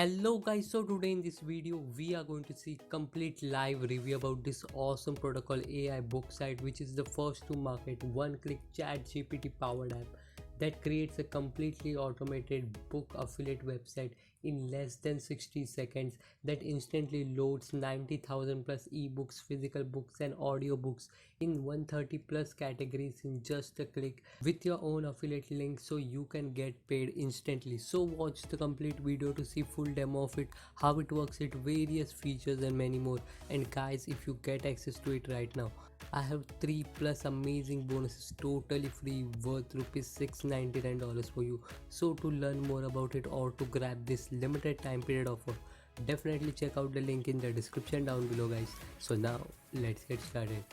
Hello guys, so today in this video we are going to see complete live review about this awesome protocol AI book site, which is the first to market one-click chat GPT powered app that creates a completely automated book affiliate website in less than 60 seconds that instantly loads 90,000 plus ebooks, physical books and audiobooks in 130 plus categories in just a click with your own affiliate link, so you can get paid instantly. So watch the complete video to see full demo of it, how it works, it various features and many more. And guys, if you get access to it right now, I have 3 plus amazing bonuses totally free worth rupees $699 for you. So to learn more about it or to grab this limited time period offer, definitely check out the link in the description down below guys. So now let's get started.